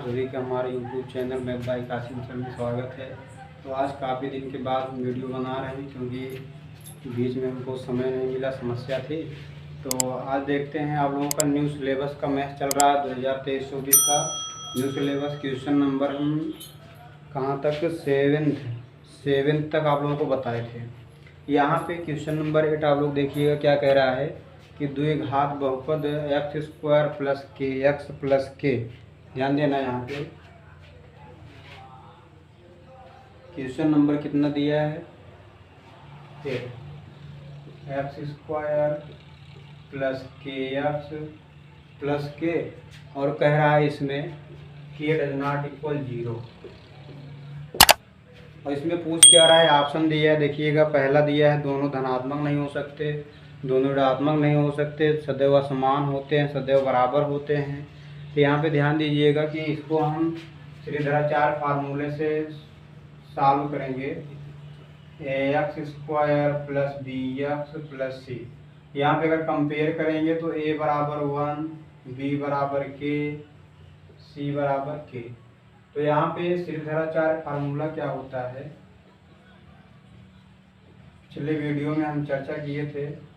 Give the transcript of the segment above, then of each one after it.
आप सभी का हमारे YouTube channel math by Kasim sir में स्वागत है। तो आज काफ़ी दिन के बाद हम वीडियो बना रहे हैं क्योंकि बीच में हमको समय नहीं मिला, समस्या थी। तो आज देखते हैं आप लोगों का न्यू सिलेबस का मैथ चल रहा है 2023-24 का न्यू सिलेबस। क्वेश्चन नंबर हम कहाँ तक, सेवेंथ तक आप लोगों को बताए थे। यहाँ पे क्वेश्चन नंबर 8 आप लोग देखिएगा क्या कह रहा है कि द्विघात बहुपद x स्क्वायर प्लस के एक्स प्लस के। ध्यान देना, यहाँ पे क्वेश्चन नंबर कितना दिया है, एक्स स्क्वायर प्लस के एक्स प्लस के, और कह रहा है इसमें के डज नॉट इक्वल 0। और इसमें पूछ क्या रहा है, ऑप्शन दिया है, देखिएगा पहला दिया है दोनों धनात्मक नहीं हो सकते, दोनों ऋणात्मक नहीं हो सकते, सदैव समान होते हैं, सदैव बराबर होते हैं। तो यहाँ पे ध्यान दीजिएगा कि इसको हम श्रीधराचार्य फार्मूले से सॉल्व करेंगे। X square plus b x plus c, यहाँ पे अगर कंपेयर करेंगे तो ए बराबर 1, बी बराबर के, सी बराबर के। तो यहाँ पे श्रीधराचार्य फार्मूला क्या होता है, पिछले वीडियो में हम चर्चा किए थे।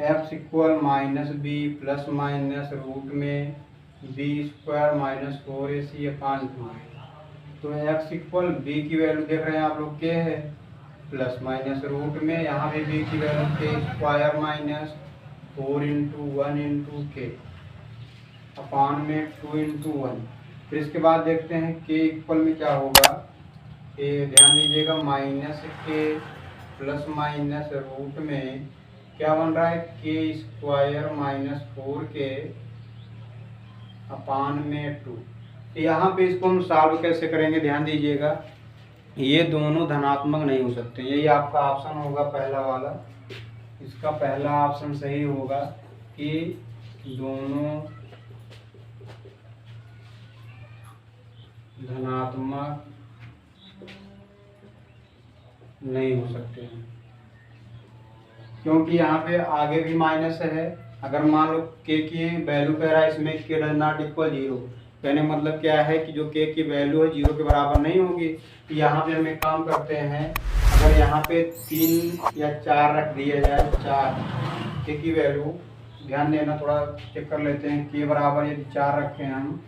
X equal minus B plus minus root में B square minus 4ac upon 2। तो एक्स इक्वल बी की वैल्यू देख रहे हैं आप लोग, के है, प्लस माइनस रूट में यहाँ पे बी की वैल्यू के स्क्वायर माइनस 4 इंटू 1 इंटू के अपान में 2 इंटू 1। फिर इसके बाद देखते हैं के इक्वल में क्या होगा। ये ध्यान दीजिएगा, माइनस के प्लस माइनस रूट में क्या बन रहा है, के स्क्वायर माइनस 4 के अपान में 2। तो यहाँ पे इसको हम सॉल्व कैसे करेंगे, ध्यान दीजिएगा, ये दोनों धनात्मक नहीं हो सकते। यही आपका ऑप्शन होगा पहला वाला, इसका पहला ऑप्शन सही होगा कि दोनों धनात्मक नहीं हो सकते हैं, क्योंकि यहाँ पे आगे भी माइनस है। अगर मान लो के की वैल्यू कह रहा है इसमें के डज नॉट इक्वल 0, कहने मतलब क्या है कि जो के की वैल्यू है 0 के बराबर नहीं होगी। तो यहाँ पे हम एक काम करते हैं, अगर यहाँ पे 3 या 4 रख दिया जाए, 4 के की वैल्यू, ध्यान देना, थोड़ा चेक कर लेते हैं। के बराबर यदि 4 रखें हम,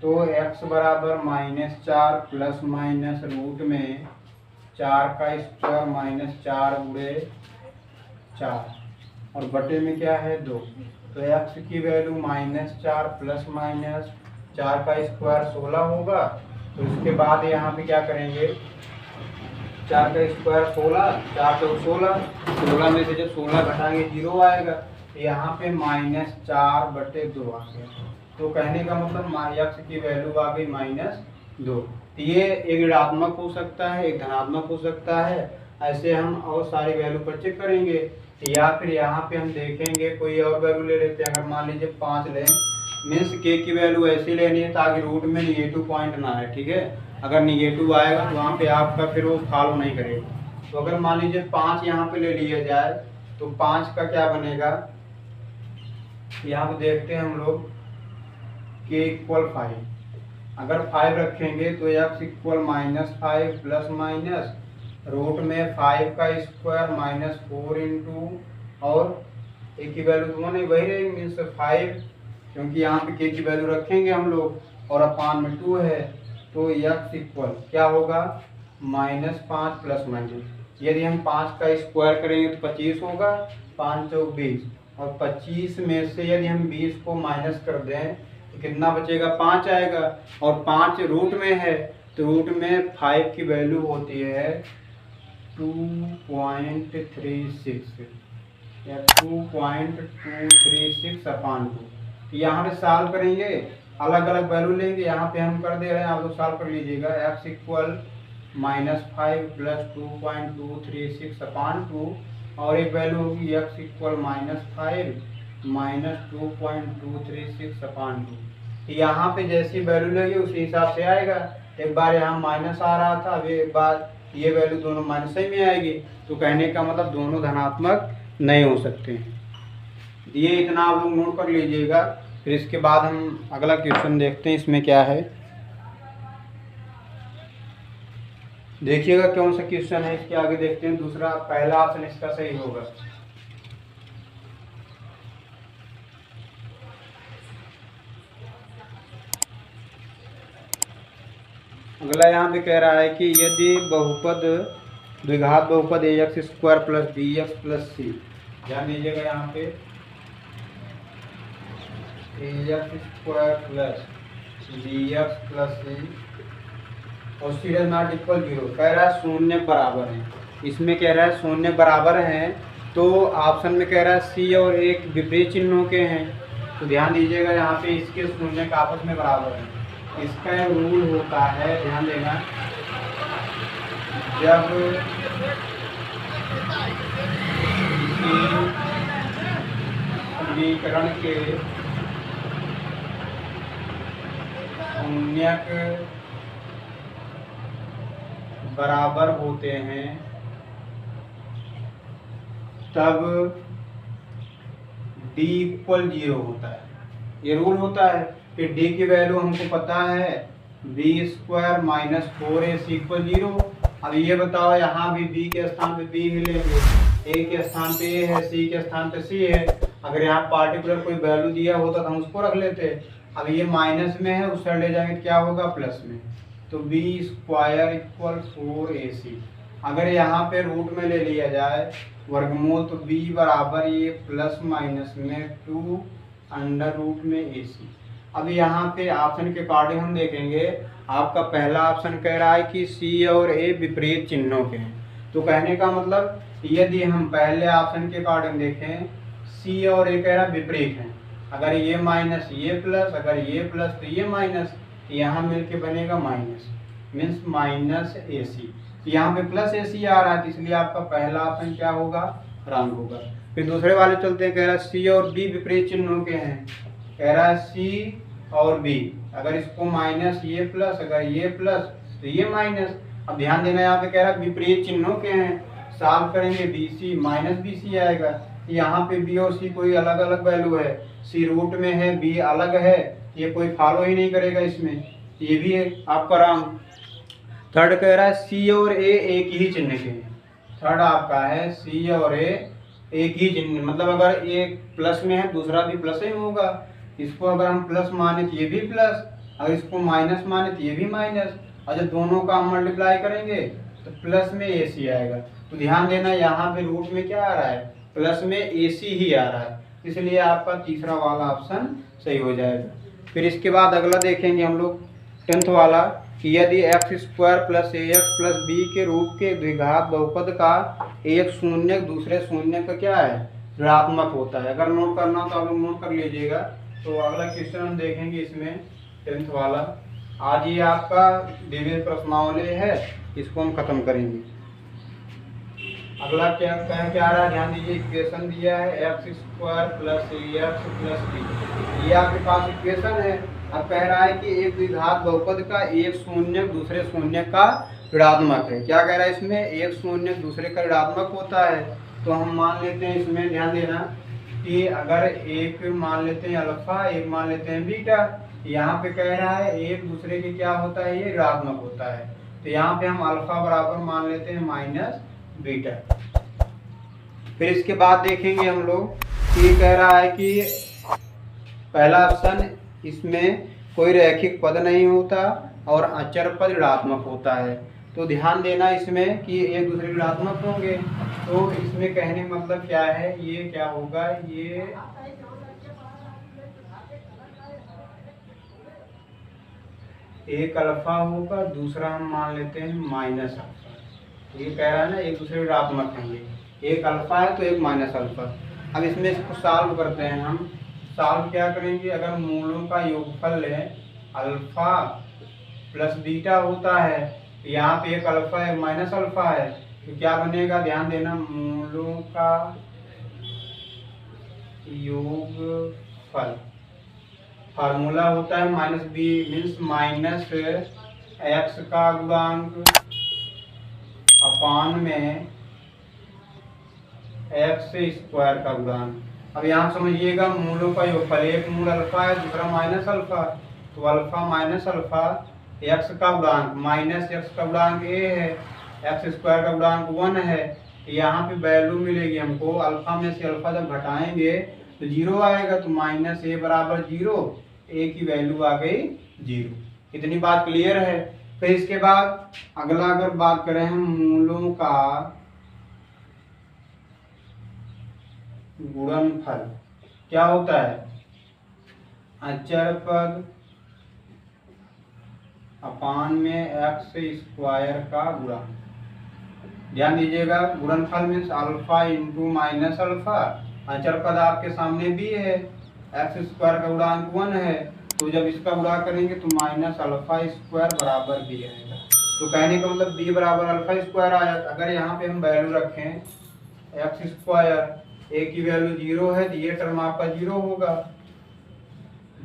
तो x बराबर -4 प्लस माइनस रूट में 4 का स्क्वायर माइनस 4 गुणे 4 और बटे में क्या है 2। तो x की वैल्यू -4 प्लस माइनस 4 का स्क्वायर 16 होगा। तो इसके बाद यहाँ पे क्या करेंगे, 4 का स्क्वायर 16, 4 तो 16 में से जब 16 घटाएंगे 0 आएगा। तो यहाँ पे -4 बटे 2 आ गया। तो कहने का मतलब x की वैल्यू आ गई -2। तो ये एक ऋणात्मक हो सकता है, एक धनात्मक हो सकता है। ऐसे हम और सारी वैल्यू पर चेक करेंगे, या फिर यहाँ पे हम देखेंगे कोई और वैल्यू ले लेते हैं। अगर मान लीजिए 5 लें, मीन्स के की वैल्यू ऐसी लेनी है ताकि रूट में निगेटिव पॉइंट ना आए, ठीक है। अगर निगेटिव आएगा तो वहाँ पे आपका फिर वो फॉलो नहीं करेगा। तो अगर मान लीजिए 5 यहाँ पे ले लिया जाए, तो 5 का क्या बनेगा, यहाँ पे देखते हैं हम लोग, के इक्वल 5। अगर 5 रखेंगे तो x equal -5 plus minus root में 5 का स्क्वायर माइनस 4 इंटू, और ए की वैल्यू तो नहीं वही रहेगी, मीन्स 5, क्योंकि यहाँ पे के की वैल्यू रखेंगे हम लोग, और अपान में 2 है। तो x इक्वल क्या होगा, -5 प्लस माइनस, यदि हम 5 का स्क्वायर करेंगे तो 25 होगा, 5 चौक 20, और 25 में से यदि हम 20 को माइनस कर दें तो कितना बचेगा, 5 आएगा। और 5 रूट में है, तो रूट में 5 की वैल्यू होती है 2.36 या 2.236 अपान 2। यहाँ पे सॉल्व करेंगे, अलग अलग वैल्यू लेंगे, यहाँ पे हम कर दे रहे हैं, आप लोग सॉल्व कर लीजिएगा। x इक्वल -5 प्लस 2.236 अपान 2, और एक वैल्यू होगी x इक्वल -5 माइनस 2.236 अपान 2। यहाँ पे जैसी वैल्यू लेंगे उसी हिसाब से आएगा। एक बार यहाँ माइनस आ रहा था, अभी एक बार ये वैल्यू दोनों माइनस ही में आएगी। तो कहने का मतलब दोनों धनात्मक नहीं हो सकते। ये इतना आप लोग नोट कर लीजिएगा फिर इसके बाद हम अगला क्वेश्चन देखते हैं इसमें क्या है। देखिएगा कौन सा क्वेश्चन है, इसके आगे देखते हैं। दूसरा, पहला ऑप्शन इसका सही होगा। अगला यहाँ पे कह रहा है कि यदि बहुपद द्विघात बहुपद ax square plus bx plus c, ध्यान दीजिएगा यहाँ पे ax square plus bx plus c और सी डज नॉट इक्वल 0, कह रहा है शून्य बराबर है। इसमें कह रहा है शून्य बराबर है, तो ऑप्शन में कह रहा है सी और एक विपरीत चिन्हों के हैं। तो ध्यान दीजिएगा यहाँ पे इसके शून्य का आपस में बराबर है। इसका रूल होता है, ध्यान देना, जब समीकरण के शून्यक बराबर होते हैं तब d इक्वल 0 होता है। ये रूल होता है कि d की वैल्यू हमको पता है b square minus 4ac equal 0। अब ये बताओ, यहाँ भी b के स्थान पे b ही लेंगे, a के स्थान पे a है, c के स्थान पे c है। अगर यहाँ पार्टिकुलर कोई वैल्यू दिया होता तो हम उसको रख लेते। अब ये माइनस में है, उस साइड ले जाएंगे तो क्या होगा, प्लस में। तो b स्क्वायर इक्वल 4ac। अगर यहाँ पे रूट में ले लिया जाए वर्गमूल, तो b बराबर ये प्लस माइनस में 2 अंडर रूट में ac। अब यहाँ पे ऑप्शन के अकॉर्डिंग हम देखेंगे, आपका पहला ऑप्शन कह रहा है कि c और a विपरीत चिन्हों के हैं। तो कहने का मतलब, यदि हम पहले ऑप्शन के अकॉर्डिंग देखें, c और a कह रहा है विपरीत हैं। अगर ये माइनस ये प्लस, अगर ये प्लस तो ये माइनस, यहाँ मिलके बनेगा माइनस, मीन्स माइनस ac। यहाँ पे प्लस ac आ रहा है, इसलिए आपका पहला ऑप्शन क्या होगा, रॉन्ग होगा। फिर दूसरे वाले चलते हैं, कह रहा है c और b विपरीत चिन्हों के हैं। कह रहा है c और b, अगर इसको माइनस ये प्लस, अगर ये प्लस तो ये माइनस। अब ध्यान देना, यहाँ पे कह रहा है विपरीत चिन्हों के हैं, सॉल्व करेंगे bc माइनस bc आएगा। यहाँ पे b और c कोई अलग अलग वैल्यू है, c रूट में है, b अलग है, ये कोई फॉलो ही नहीं करेगा इसमें, ये भी है आपका रॉन्ग। थर्ड कह रहा है c और a एक ही चिन्ह के हैं। थर्ड आपका है c और a एक ही चिन्ह, मतलब अगर एक प्लस में है दूसरा भी प्लस ही होगा। इसको अगर हम प्लस माने तो ये भी प्लस, अगर इसको माइनस माने तो ये भी माइनस, और जब दोनों का हम मल्टीप्लाई करेंगे तो प्लस में ac आएगा। तो ध्यान देना, यहाँ पे रूट में क्या आ रहा है, प्लस में ac ही आ रहा है, इसलिए आपका तीसरा वाला ऑप्शन सही हो जाएगा। फिर इसके बाद अगला देखेंगे हम लोग 10th वाला, कि यदि x square plus ax plus b के रूप के द्विघात बहुपद का एक शून्य दूसरे शून्य का क्या है, ऋणात्मक होता है। अगर नोट करना तो आप लोग नोट कर लीजिएगा। तो अगला क्वेश्चन हम देखेंगे इसमें 10th वाला। आज ये आपका डिवीजन प्रश्नावली है, इसको हम खत्म करेंगे। अगला क्या आ रहा है, ध्यान दीजिए, इक्वेशन दिया है x square plus ax plus b, ये आपके पास इक्वेशन है। अब कह रहा है कि एक द्विघात बहुपद का एक शून्य दूसरे शून्य का ऋणात्मक है। क्या कह रहा है इसमें, एक शून्य दूसरे का ऋणात्मक होता है। तो हम मान लेते हैं इसमें, ध्यान देना, कि अगर एक मान लेते हैं अल्फा, एक मान लेते हैं बीटा। यहाँ पे कह रहा है एक दूसरे के क्या होता है, ये ऋणात्मक होता है। तो यहाँ पे हम अल्फा बराबर मान लेते हैं माइनस बीटा। फिर इसके बाद देखेंगे हम लोग कि कह रहा है कि पहला ऑप्शन, इसमें कोई रैखिक पद नहीं होता और अचर पद ऋणात्मक होता है। तो ध्यान देना इसमें कि एक दूसरे ऋणात्मक होंगे। तो इसमें कहने का मतलब क्या है, ये क्या होगा, ये एक अल्फा होगा, दूसरा हम मान लेते हैं माइनस अल्फा। ये कह रहा है ना एक दूसरे ऋणात्मक हैं, ये एक अल्फा है तो एक माइनस अल्फा। अब इसमें इसको सॉल्व करते हैं हम। सॉल्व क्या करेंगे, अगर मूलों का योगफल लें, अल्फा प्लस बीटा होता है, यहाँ पे एक अल्फा एक माइनस अल्फा है, तो क्या बनेगा, ध्यान देना, मूलों का योगफल, फार्मूला होता है minus B, means minus x का गुणांक अपान में एक्स स्क्वायर का गुणांक। अब यहाँ समझिएगा मूलों का योगफल, एक मूल अल्फा है, दूसरा माइनस अल्फा, तो अल्फा माइनस अल्फा, एक्स का गुणांक माइनस एक्स का गुणांक ए है, एक्स स्क्वायर का गुणांक 1 है। यहाँ पे वैल्यू मिलेगी हमको, अल्फा में से अल्फा जब घटाएंगे तो 0 आएगा, तो माइनस ए बराबर 0, ए की वैल्यू आ गई 0। इतनी बात क्लियर है। फिर इसके बाद अगला अगर बात करें हम मूलों का गुणनफल, क्या होता है, अचर पद अपान में एक्स स्क्वायर का गुणन। ध्यान दीजिएगा, गुणनफल means alpha into minus alpha, अचर पद आपके सामने भी है, एक्स स्क्वायर का गुणांक 1 है, तो जब इसका गुणा करेंगे तो माइनस अल्फा स्क्वायर बराबर बी आएगा। तो कहने का मतलब बी बराबर अल्फा स्क्वायर आया। अगर यहाँ पे हम वैल्यू रखें एक्स स्क्वायर, ए की वैल्यू 0 है, तो ये टर्म आपका 0 होगा,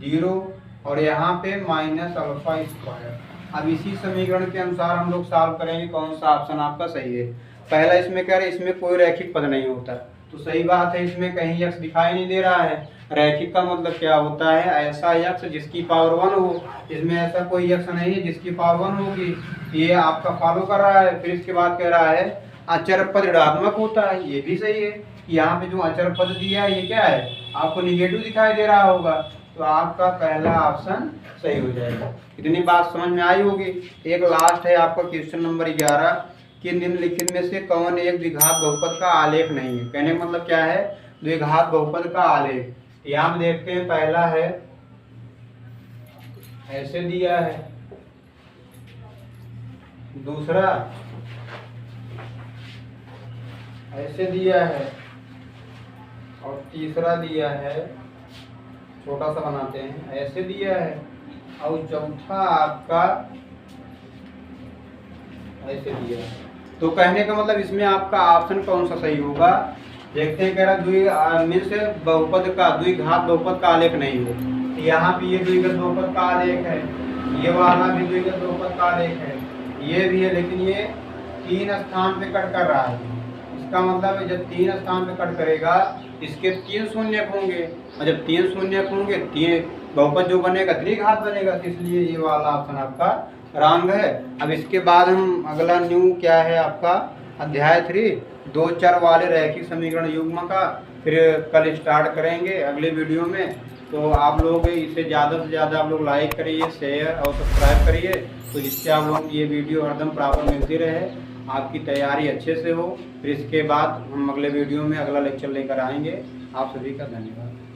0, और यहाँ पे माइनस अल्फा स्क्वायर। अब इसी समीकरण के अनुसार हम लोग सॉल्व करेंगे कौन सा ऑप्शन आपका सही है। पहला इसमें कह रहे इसमें कोई रैखिक पद नहीं होता, तो सही बात है, इसमें कहीं एक्स दिखाई नहीं दे रहा है। रैखिक का मतलब क्या होता है, ऐसा एक्स जिसकी पावर 1 हो। इसमें ऐसा कोई एक्स नहीं है जिसकी पावर 1 होगी, ये आपका फॉलो कर रहा है। फिर इसके बाद कह रहा है अचर पद ऋणात्मक होता है, ये भी सही है। यहाँ पे जो अचर पद दिया है ये क्या है, आपको निगेटिव दिखाई दे रहा होगा, तो आपका पहला ऑप्शन सही हो जाएगा। इतनी बात समझ में आई होगी। एक लास्ट है आपका क्वेश्चन नंबर 11 कि निम्नलिखित में से कौन एक द्विघात बहुपद का आलेख नहीं है। कहने का मतलब क्या है, द्विघात बहुपद का आलेख। यहाँ हम देखते हैं, पहला है ऐसे दिया है, दूसरा ऐसे दिया है, और तीसरा दिया है, छोटा सा बनाते हैं, ऐसे दिया है, और चौथा आपका ऐसे दिया है। तो कहने का मतलब इसमें आपका ऑप्शन कौन सा सही होगा, देखते हैं। कह रहा मीन्स बहुपद का द्विघात बहुपद का आलेख नहीं हो। यहाँ पे ये द्विघात बहुपद का आलेख है, ये वाला भी द्विघात बहुपद का आलेख है, ये भी है, लेकिन ये 3 स्थान पे कट कर रहा है। इसका मतलब है जब 3 स्थान पे कट करेगा इसके 3 शून्य होंगे, और जब 3 शून्य होंगे 3 बहुपद जो बनेगा द्विघात बनेगा, इसलिए ये वाला ऑप्शन आपका रॉन्ग है। अब इसके बाद हम अगला न्यू क्या है आपका अध्याय 3 2 चर वाले रैखिक समीकरण युग्म का फिर कल स्टार्ट करेंगे अगले वीडियो में। तो आप लोग इसे ज़्यादा से ज़्यादा आप लोग लाइक करिए, शेयर और सब्सक्राइब करिए, तो जिससे आप लोग ये वीडियो हरदम प्रॉपर मिलती रहे, आपकी तैयारी अच्छे से हो। फिर इसके बाद हम अगले वीडियो में अगला लेक्चर लेकर आएंगे। आप सभी का धन्यवाद।